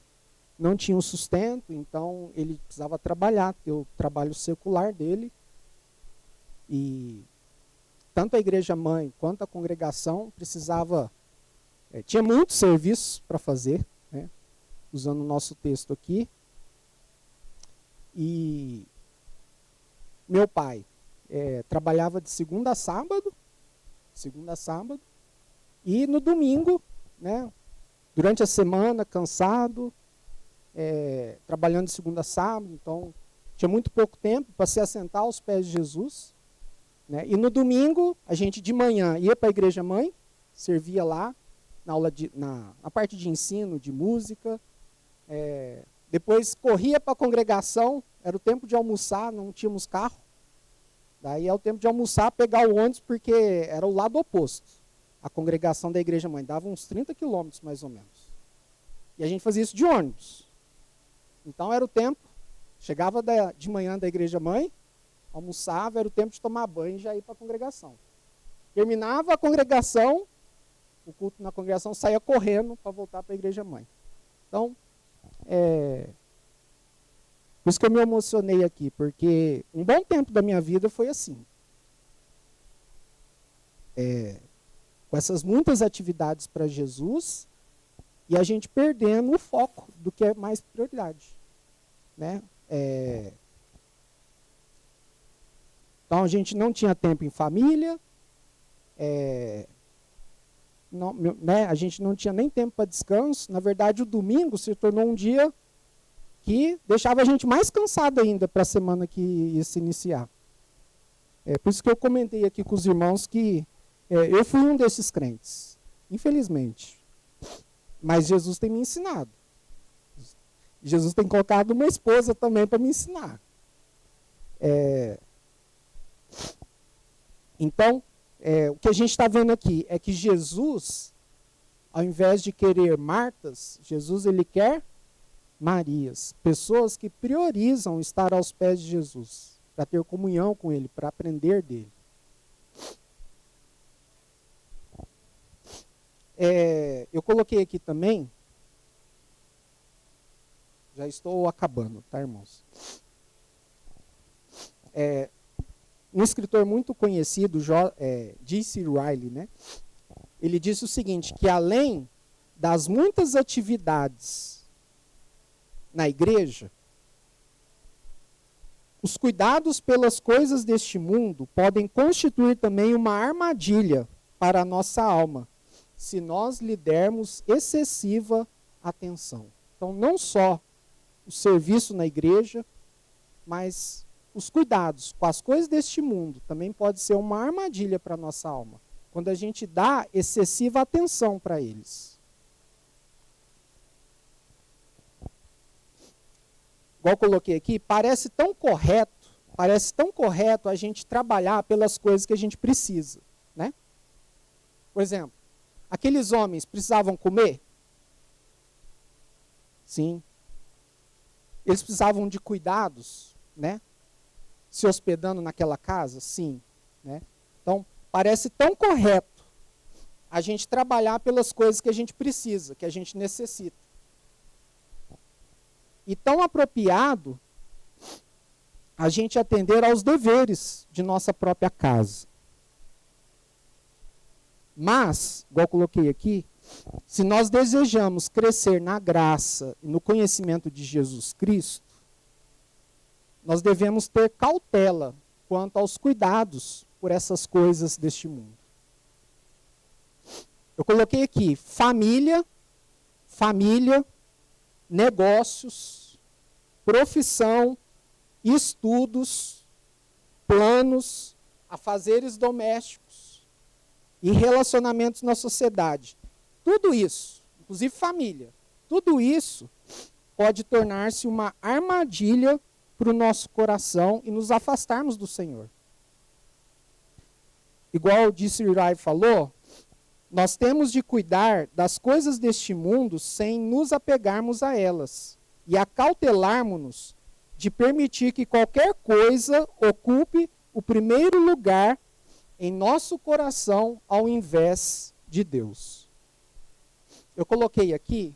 não tinha um sustento, então ele precisava trabalhar, ter o trabalho secular dele. E tanto a igreja mãe quanto a congregação precisava, tinha muitos serviços para fazer, né, usando o nosso texto aqui. E meu pai trabalhava de segunda a sábado, e no domingo, né, durante a semana, cansado, trabalhando de segunda a sábado, então tinha muito pouco tempo para se assentar aos pés de Jesus. Né? E no domingo, a gente de manhã ia para a igreja mãe, servia lá, na parte de ensino, de música, depois corria para a congregação, era o tempo de almoçar, não tínhamos carro, daí é o tempo de almoçar, pegar o ônibus, porque era o lado oposto. A congregação da igreja mãe dava uns 30 quilômetros, mais ou menos. E a gente fazia isso de ônibus. Então era o tempo, chegava de manhã da igreja mãe, almoçava, era o tempo de tomar banho e já ir para a congregação. Terminava a congregação, o culto na congregação, saía correndo para voltar para a igreja mãe. Então, por isso que eu me emocionei aqui, porque um bom tempo da minha vida foi assim. Com essas muitas atividades para Jesus, e a gente perdendo o foco do que é mais prioridade. Né? Então a gente não tinha tempo em família, a gente não tinha nem tempo para descanso. Na verdade, o domingo se tornou um dia que deixava a gente mais cansado ainda para a semana que ia se iniciar. Por isso que eu comentei aqui com os irmãos que eu fui um desses crentes, infelizmente. Mas Jesus tem me ensinado. Jesus tem colocado uma esposa também para me ensinar. Então, o que a gente está vendo aqui é que Jesus, ao invés de querer Martas, Jesus ele quer Marias. Pessoas que priorizam estar aos pés de Jesus, para ter comunhão com ele, para aprender dele. Eu coloquei aqui também, já estou acabando, tá, irmãos? Um escritor muito conhecido, J.C. Ryle, né? Ele disse o seguinte, que além das muitas atividades na igreja, os cuidados pelas coisas deste mundo podem constituir também uma armadilha para a nossa alma, se nós lhe dermos excessiva atenção. Então, não só o serviço na igreja, mas os cuidados com as coisas deste mundo também pode ser uma armadilha para a nossa alma, quando a gente dá excessiva atenção para eles. Igual eu coloquei aqui, parece tão correto a gente trabalhar pelas coisas que a gente precisa, né? Por exemplo, aqueles homens precisavam comer? Sim. Eles precisavam de cuidados, né? Se hospedando naquela casa? Sim. Né? Então, parece tão correto a gente trabalhar pelas coisas que a gente precisa, que a gente necessita. E tão apropriado a gente atender aos deveres de nossa própria casa. Mas, igual eu coloquei aqui, se nós desejamos crescer na graça e no conhecimento de Jesus Cristo, nós devemos ter cautela quanto aos cuidados por essas coisas deste mundo. Eu coloquei aqui família, negócios, profissão, estudos, planos, afazeres domésticos e relacionamentos na sociedade. Tudo isso, inclusive família, tudo isso pode tornar-se uma armadilha para o nosso coração e nos afastarmos do Senhor. Igual o J.C. Ryle falou, nós temos de cuidar das coisas deste mundo sem nos apegarmos a elas e acautelarmos-nos de permitir que qualquer coisa ocupe o primeiro lugar em nosso coração ao invés de Deus. Eu coloquei aqui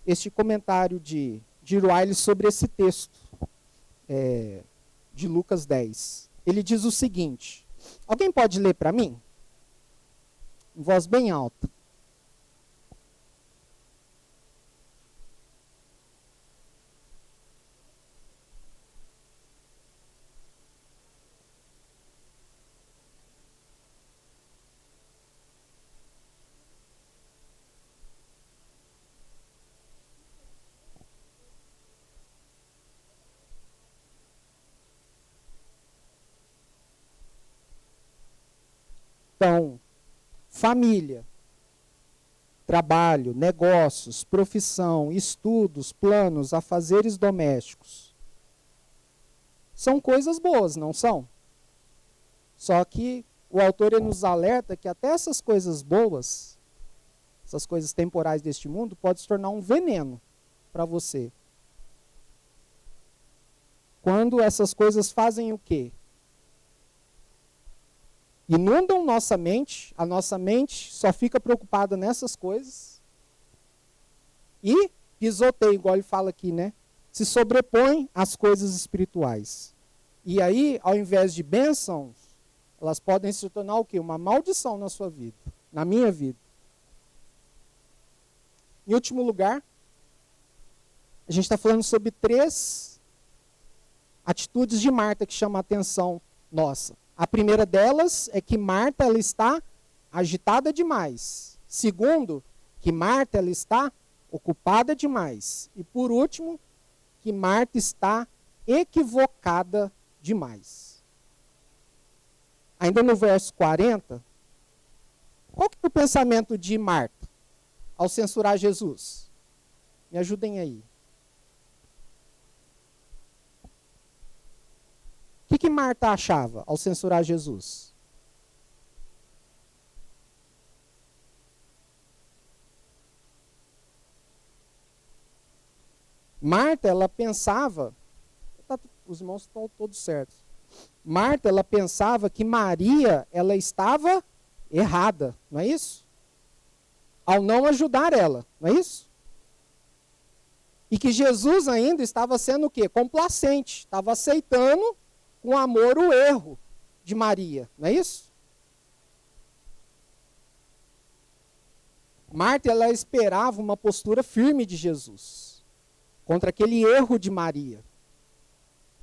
este comentário de Ryle sobre esse texto de Lucas 10. Ele diz o seguinte, alguém pode ler para mim? Em voz bem alta. Então, família, trabalho, negócios, profissão, estudos, planos, afazeres domésticos. São coisas boas, não são? Só que o autor ele nos alerta que até essas coisas boas, essas coisas temporais deste mundo, pode se tornar um veneno para você. Quando essas coisas fazem o quê? Inundam nossa mente, a nossa mente só fica preocupada nessas coisas e pisoteia, igual ele fala aqui, né? Se sobrepõe às coisas espirituais. E aí, ao invés de bênçãos, elas podem se tornar o quê? Uma maldição na sua vida, na minha vida. Em último lugar, a gente está falando sobre 3 atitudes de Marta que chamam a atenção nossa. A primeira delas é que Marta ela está agitada demais. Segundo, que Marta ela está ocupada demais. E por último, que Marta está equivocada demais. Ainda no verso 40, qual que é o pensamento de Marta ao censurar Jesus? Me ajudem aí. que Marta achava ao censurar Jesus? Marta, ela pensava, os irmãos estão todos certos. Marta, ela pensava que Maria, ela estava errada, não é isso? Ao não ajudar ela, não é isso? E que Jesus ainda estava sendo o quê? Complacente, estava aceitando com amor o erro de Maria, não é isso? Marta, ela esperava uma postura firme de Jesus contra aquele erro de Maria.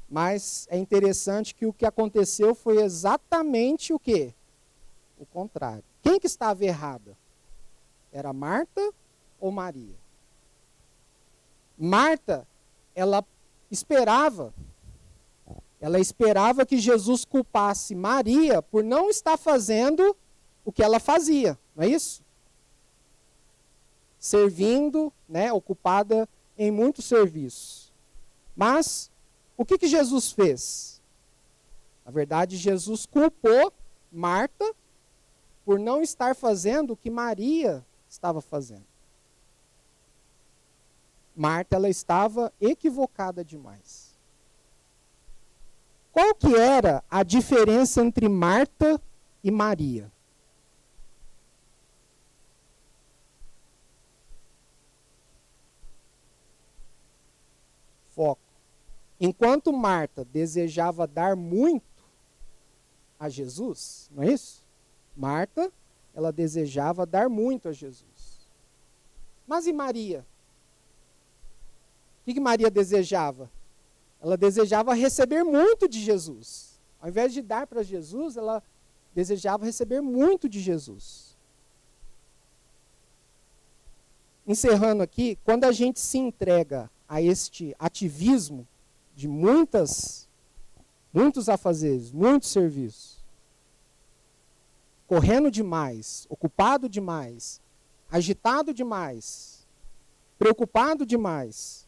Mas é interessante que o que aconteceu foi exatamente o quê? O contrário. Quem que estava errada? Era Marta ou Maria? Marta, ela esperava que Jesus culpasse Maria por não estar fazendo o que ela fazia, não é isso? Servindo, né, ocupada em muitos serviços. Mas o que Jesus fez? Na verdade, Jesus culpou Marta por não estar fazendo o que Maria estava fazendo. Marta, ela estava equivocada demais. Qual que era a diferença entre Marta e Maria? Foco. Enquanto Marta desejava dar muito a Jesus, não é isso? Marta, ela desejava dar muito a Jesus. Mas e Maria? O que Maria desejava? Ela desejava receber muito de Jesus. Ao invés de dar para Jesus, ela desejava receber muito de Jesus. Encerrando aqui, quando a gente se entrega a este ativismo de muitos afazeres, muitos serviços, correndo demais, ocupado demais, agitado demais, preocupado demais,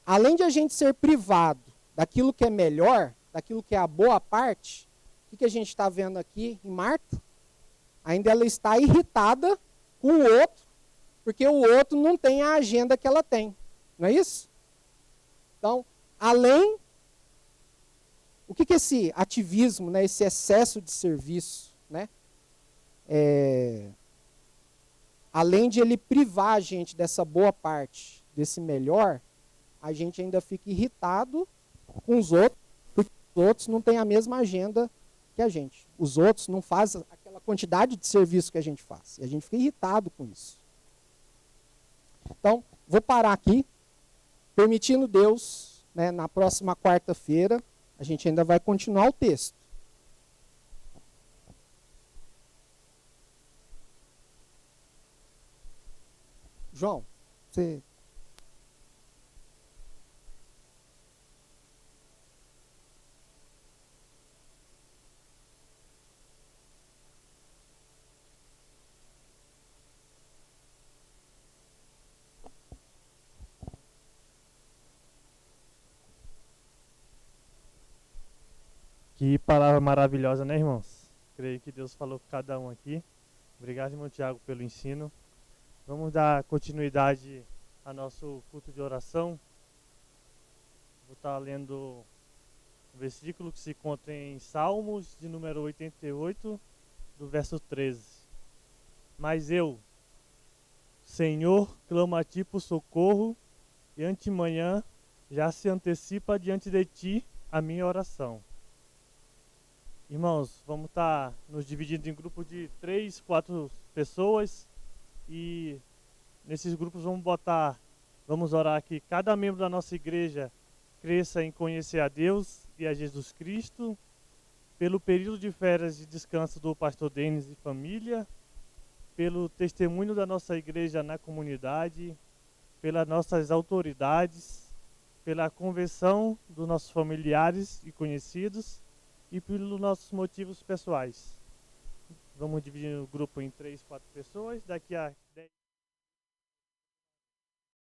além de a gente ser privado daquilo que é melhor, daquilo que é a boa parte, o que a gente está vendo aqui em Marta? Ainda ela está irritada com o outro, porque o outro não tem a agenda que ela tem. Não é isso? Então, além... O que esse ativismo, né, esse excesso de serviço, né, além de ele privar a gente dessa boa parte, desse melhor, a gente ainda fica irritado com os outros, porque os outros não têm a mesma agenda que a gente. Os outros não fazem aquela quantidade de serviço que a gente faz. E a gente fica irritado com isso. Então, vou parar aqui, permitindo Deus, né, na próxima quarta-feira, a gente ainda vai continuar o texto. João, você... Que palavra maravilhosa, né, irmãos? Creio que Deus falou com cada um aqui. Obrigado, irmão Tiago, pelo ensino. Vamos dar continuidade ao nosso culto de oração. Vou estar lendo o versículo que se encontra em Salmos, de número 88, do verso 13. Mas eu, Senhor, clamo a ti por socorro, e antemanhã já se antecipa diante de ti a minha oração. Irmãos, vamos estar nos dividindo em grupos de 3, 4 pessoas e nesses grupos vamos orar que cada membro da nossa igreja cresça em conhecer a Deus e a Jesus Cristo, pelo período de férias de descanso do pastor Denis e família, pelo testemunho da nossa igreja na comunidade, pelas nossas autoridades, pela conversão dos nossos familiares e conhecidos, e pelos nossos motivos pessoais. Vamos dividir o grupo em 3, 4 pessoas. Daqui a 10...